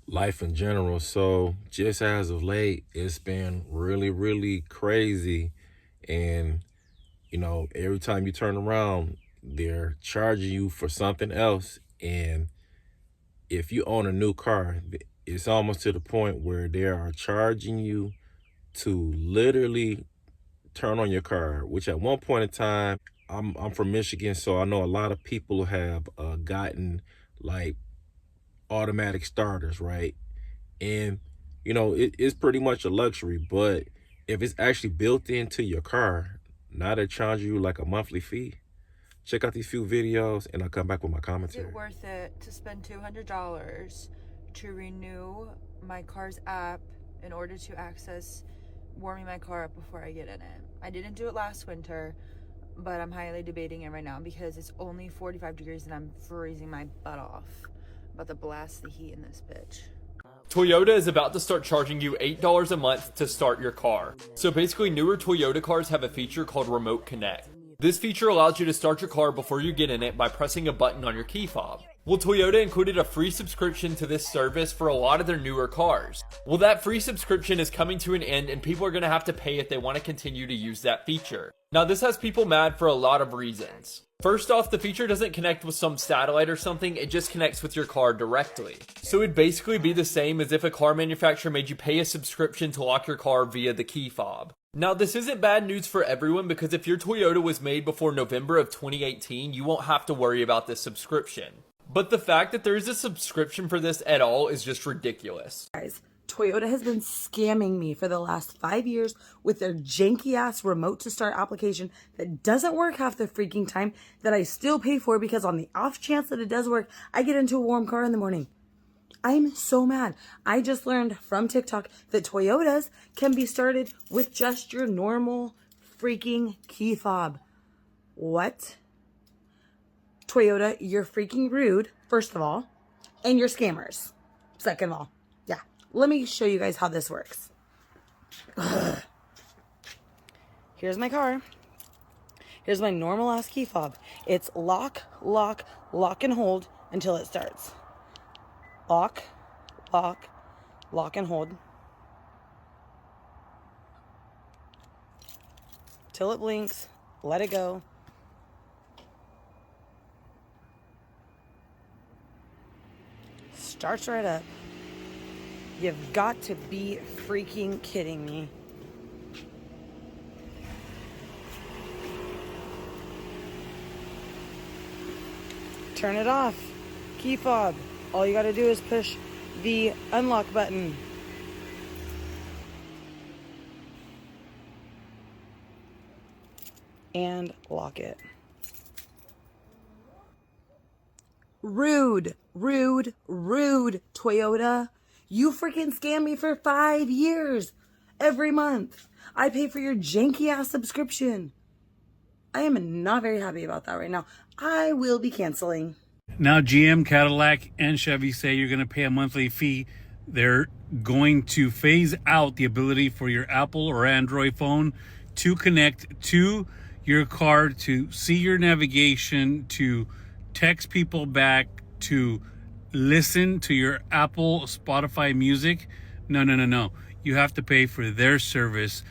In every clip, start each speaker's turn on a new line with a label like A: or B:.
A: life in general. So just as of late, it's been really, really crazy. And, every time you turn around, they're charging you for something else. And if you own a new car, it's almost to the point where they are charging you to literally turn on your car, which at one point in time, I'm from Michigan, so I know a lot of people have gotten like automatic starters, right? And it's pretty much a luxury, but if it's actually built into your car, now they're charging you like a monthly fee. Check out these few videos, and I'll come back with my
B: Is
A: commentary.
B: it worth it to spend $200 to renew my car's app in order to access warming my car up before I get in it? I didn't do it last winter, but I'm highly debating it right now because it's only 45 degrees and I'm freezing my butt off. I'm about to blast the heat in this bitch.
C: Toyota is about to start charging you $8 a month to start your car. So basically, newer Toyota cars have a feature called Remote Connect. This feature allows you to start your car before you get in it by pressing a button on your key fob. Well, Toyota included a free subscription to this service for a lot of their newer cars. Well, that free subscription is coming to an end and people are going to have to pay if they want to continue to use that feature. Now, this has people mad for a lot of reasons. First off, the feature doesn't connect with some satellite or something, it just connects with your car directly. So it'd basically be the same as if a car manufacturer made you pay a subscription to lock your car via the key fob. Now, this isn't bad news for everyone because if your Toyota was made before November of 2018, you won't have to worry about this subscription. But the fact that there is a subscription for this at all is just ridiculous.
D: Guys, Toyota has been scamming me for the last 5 years with their janky ass remote to start application that doesn't work half the freaking time, that I still pay for because on the off chance that it does work, I get into a warm car in the morning. I'm so mad. I just learned from TikTok that Toyotas can be started with just your normal freaking key fob. What? Toyota, you're freaking rude, first of all, and you're scammers, second of all. Yeah, let me show you guys how this works. Ugh. Here's my car. Here's my normal ass key fob. It's lock, lock, lock and hold until it starts. Lock, lock, lock and hold. Till it blinks, let it go. Starts right up. You've got to be freaking kidding me. Turn it off. Key fob. All you gotta do is push the unlock button. And lock it. Rude, rude, rude, Toyota. You freaking scammed me for 5 years. Every month. I pay for your janky ass subscription. I am not very happy about that right now. I will be canceling.
E: Now GM, Cadillac, and Chevy say you're going to pay a monthly fee. They're going to phase out the ability for your Apple or Android phone to connect to your car, to see your navigation, to text people back, to listen to your Apple, Spotify music. No. You have to pay for their service,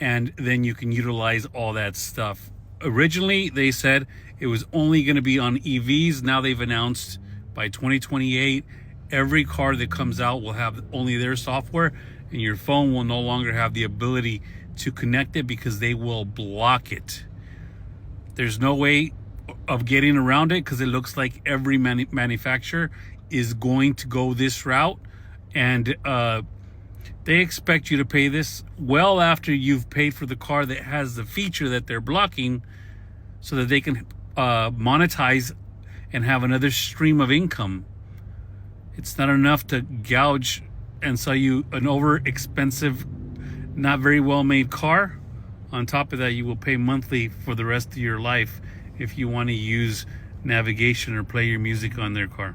E: and then you can utilize all that stuff. Originally, they said it was only going to be on EVs. Now they've announced by 2028, every car that comes out will have only their software, and your phone will no longer have the ability to connect it because they will block it. There's no way of getting around it because it looks like every manufacturer is going to go this route, and they expect you to pay this well after you've paid for the car that has the feature that they're blocking, so that they can monetize and have another stream of income. It's not enough to gouge and sell you an over expensive, not very well made car. On top of that, you will pay monthly for the rest of your life if you want to use navigation or play your music on their car.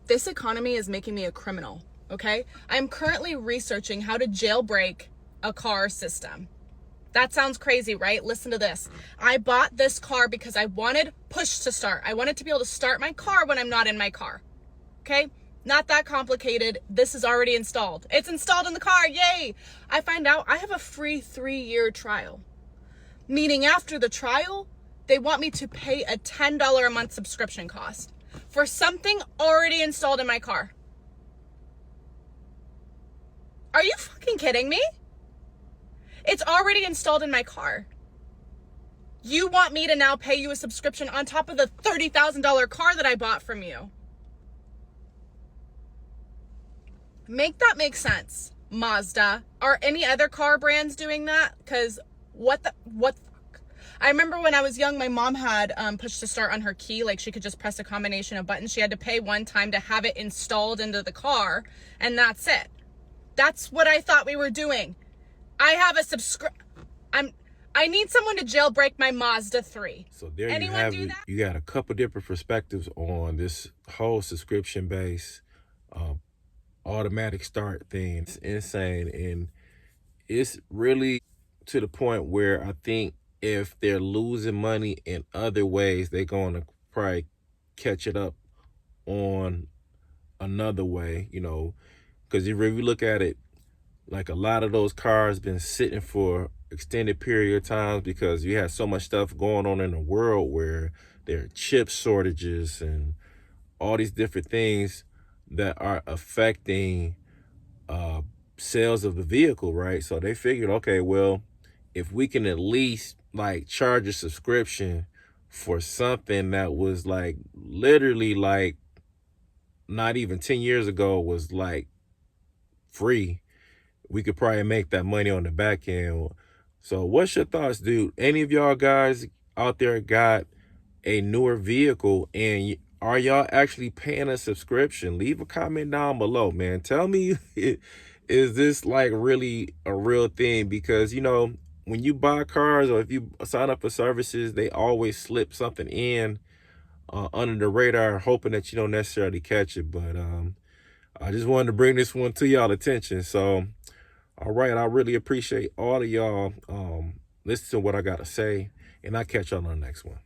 F: This economy is making me a criminal, okay? I'm currently researching how to jailbreak a car system. That sounds crazy, right? Listen to this. I bought this car because I wanted push to start. I wanted to be able to start my car when I'm not in my car, okay? Not that complicated. This is already installed. It's installed in the car. Yay. I find out I have a free 3-year trial. Meaning after the trial, they want me to pay a $10 a month subscription cost for something already installed in my car. Are you fucking kidding me? It's already installed in my car. You want me to now pay you a subscription on top of the $30,000 car that I bought from you? Make that make sense, Mazda. Are any other car brands doing that? Because what the fuck? I remember when I was young, my mom had push to start on her key. Like, she could just press a combination of buttons. She had to pay one time to have it installed into the car, and that's it. That's what I thought we were doing. I have a I need someone to jailbreak my Mazda 3.
A: So there
F: Anyone
A: you have
F: do
A: it.
F: that?
A: You got a couple different perspectives on this whole subscription based automatic start thing. It's insane, and it's really to the point where I think if they're losing money in other ways, they're going to probably catch it up on another way, you know, because if you look at it, like a lot of those cars been sitting for extended period of time because you have so much stuff going on in the world where there are chip shortages and all these different things that are affecting sales of the vehicle, right? So they figured, okay, well, if we can at least like charge a subscription for something that was like literally like not even 10 years ago was like free, we could probably make that money on the back end. So what's your thoughts, dude? Any of y'all guys out there got a newer vehicle and are y'all actually paying a subscription? Leave a comment down below, man. Tell me, is this like really a real thing? Because, you know, when you buy cars or if you sign up for services, they always slip something in under the radar, hoping that you don't necessarily catch it. But I just wanted to bring this one to y'all attention. So, all right, I really appreciate all of y'all listen to what I got to say, and I'll catch y'all on the next one.